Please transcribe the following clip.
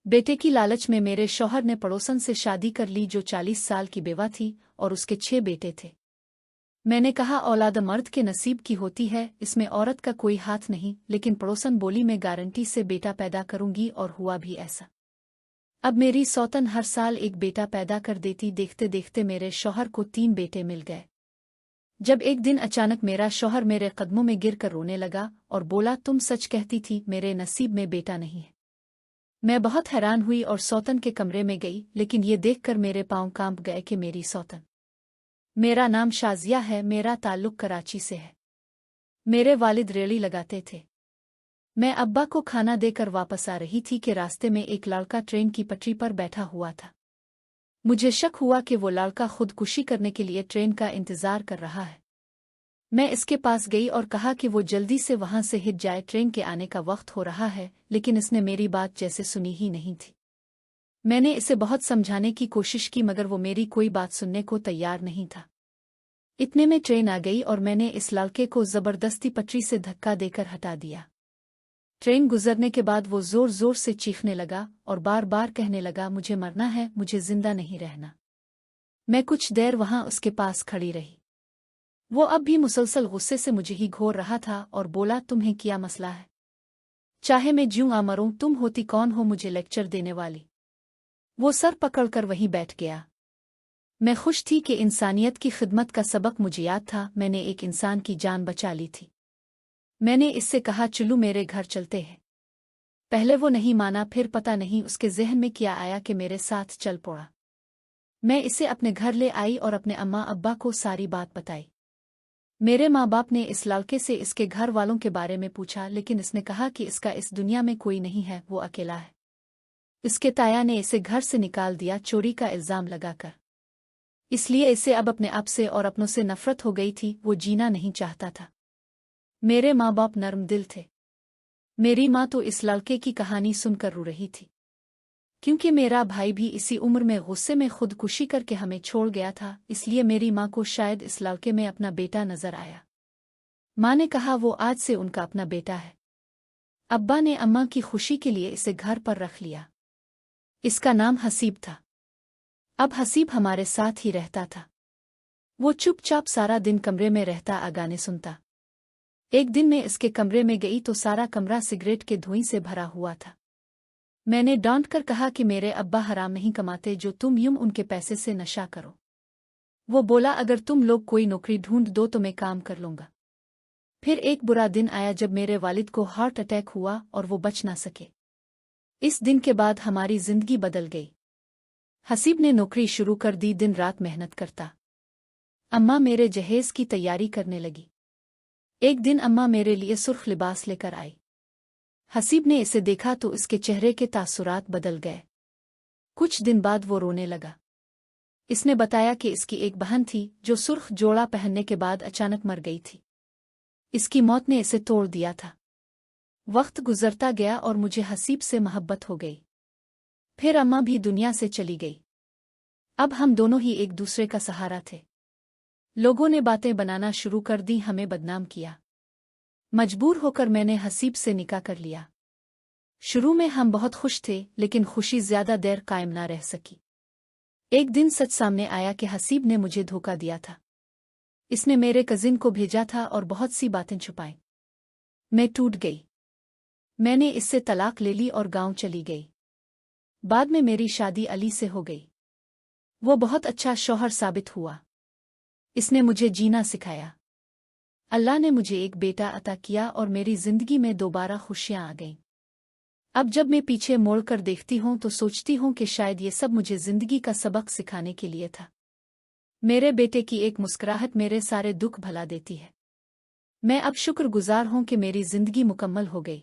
बेटे की लालच में मेरे शौहर ने पड़ोसन से शादी कर ली जो 40 साल की बेवा थी और उसके 6 बेटे थे। मैंने कहा औलाद मर्द के नसीब की होती है, इसमें औरत का कोई हाथ नहीं, लेकिन पड़ोसन बोली मैं गारंटी से बेटा पैदा करूंगी और हुआ भी ऐसा। अब मेरी सौतन हर साल एक बेटा पैदा कर देती, देखते देखते मेरे शौहर को 3 बेटे मिल गए। जब एक दिन अचानक मेरा शौहर मेरे कदमों में गिर कर रोने लगा और बोला तुम सच कहती थी, मेरे नसीब में बेटा नहीं है। मैं बहुत हैरान हुई और सौतन के कमरे में गई, लेकिन ये देखकर मेरे पांव कांप गए कि मेरी सौतन। मेरा नाम शाजिया है, मेरा ताल्लुक कराची से है। मेरे वालिद रेड़ी लगाते थे। मैं अब्बा को खाना देकर वापस आ रही थी कि रास्ते में एक लड़का ट्रेन की पटरी पर बैठा हुआ था। मुझे शक हुआ कि वो लड़का खुदकुशी करने के लिए ट्रेन का इंतजार कर रहा है। मैं इसके पास गई और कहा कि वो जल्दी से वहां से हिट जाए, ट्रेन के आने का वक्त हो रहा है, लेकिन इसने मेरी बात जैसे सुनी ही नहीं थी। मैंने इसे बहुत समझाने की कोशिश की मगर वो मेरी कोई बात सुनने को तैयार नहीं था। इतने में ट्रेन आ गई और मैंने इस लड़के को जबरदस्ती पटरी से धक्का देकर हटा दिया। ट्रेन गुजरने के बाद वो जोर जोर से चीखने लगा और बार बार कहने लगा मुझे मरना है, मुझे जिंदा नहीं रहना। मैं कुछ देर वहां उसके पास खड़ी रही। वो अब भी मुसलसल गुस्से से मुझे ही घोर रहा था और बोला तुम्हें क्या मसला है? चाहे मैं ज्यूं आ मरूं, तुम होती कौन हो मुझे लेक्चर देने वाली? वो सर पकड़कर वहीं बैठ गया। मैं खुश थी कि इंसानियत की खिदमत का सबक मुझे याद था, मैंने एक इंसान की जान बचा ली थी। मैंने इससे कहा चलो मेरे घर चलते हैं। पहले वो नहीं माना, फिर पता नहीं उसके ज़हन में क्या आया कि मेरे साथ चल पड़ा। मैं इसे अपने घर ले आई और अपने अम्मा अब्बा को सारी बात बताई। मेरे माँ बाप ने इस लड़के से इसके घर वालों के बारे में पूछा, लेकिन इसने कहा कि इसका इस दुनिया में कोई नहीं है, वो अकेला है। इसके ताया ने इसे घर से निकाल दिया चोरी का इल्जाम लगाकर। इसलिए इसे अब अपने आप से और अपनों से नफरत हो गई थी, वो जीना नहीं चाहता था। मेरे माँ बाप नर्म दिल थे। मेरी माँ तो इस लड़के की कहानी सुनकर रो रही थी, क्योंकि मेरा भाई भी इसी उम्र में गुस्से में खुदकुशी करके हमें छोड़ गया था, इसलिए मेरी माँ को शायद इस लड़के में अपना बेटा नजर आया। माँ ने कहा वो आज से उनका अपना बेटा है। अब्बा ने अम्मा की खुशी के लिए इसे घर पर रख लिया। इसका नाम हसीब था। अब हसीब हमारे साथ ही रहता था। वो चुपचाप सारा दिन कमरे में रहता, गाने सुनता। एक दिन मैं इसके कमरे में गई तो सारा कमरा सिगरेट के धुएं से भरा हुआ था। मैंने डांट कर कहा कि मेरे अब्बा हराम नहीं कमाते जो तुम यूं उनके पैसे से नशा करो। वो बोला अगर तुम लोग कोई नौकरी ढूंढ दो तो मैं काम कर लूंगा। फिर एक बुरा दिन आया जब मेरे वालिद को हार्ट अटैक हुआ और वो बच ना सके। इस दिन के बाद हमारी जिंदगी बदल गई। हसीब ने नौकरी शुरू कर दी, दिन रात मेहनत करता। अम्मा मेरे जहेज की तैयारी करने लगी। एक दिन अम्मा मेरे लिए सुर्ख लिबास लेकर आई। हसीब ने इसे देखा तो इसके चेहरे के तासुरात बदल गए। कुछ दिन बाद वो रोने लगा। इसने बताया कि इसकी एक बहन थी जो सुर्ख जोड़ा पहनने के बाद अचानक मर गई थी। इसकी मौत ने इसे तोड़ दिया था। वक्त गुजरता गया और मुझे हसीब से मोहब्बत हो गई। फिर अम्मा भी दुनिया से चली गई। अब हम दोनों ही एक दूसरे का सहारा थे। लोगों ने बातें बनाना शुरू कर दी, हमें बदनाम किया। मजबूर होकर मैंने हसीब से निकाह कर लिया। शुरू में हम बहुत खुश थे, लेकिन खुशी ज्यादा देर कायम ना रह सकी। एक दिन सच सामने आया कि हसीब ने मुझे धोखा दिया था। इसने मेरे कजिन को भेजा था और बहुत सी बातें छुपाई। मैं टूट गई। मैंने इससे तलाक ले ली और गांव चली गई। बाद में मेरी शादी अली से हो गई। वो बहुत अच्छा शौहर साबित हुआ। इसने मुझे जीना सिखाया। अल्लाह ने मुझे एक बेटा अता किया और मेरी जिंदगी में दोबारा खुशियां आ गईं। अब जब मैं पीछे मोड़ कर देखती हूं तो सोचती हूं कि शायद ये सब मुझे जिंदगी का सबक सिखाने के लिए था। मेरे बेटे की एक मुस्कुराहट मेरे सारे दुख भुला देती है। मैं अब शुक्रगुजार हूं कि मेरी जिंदगी मुकम्मल हो गई।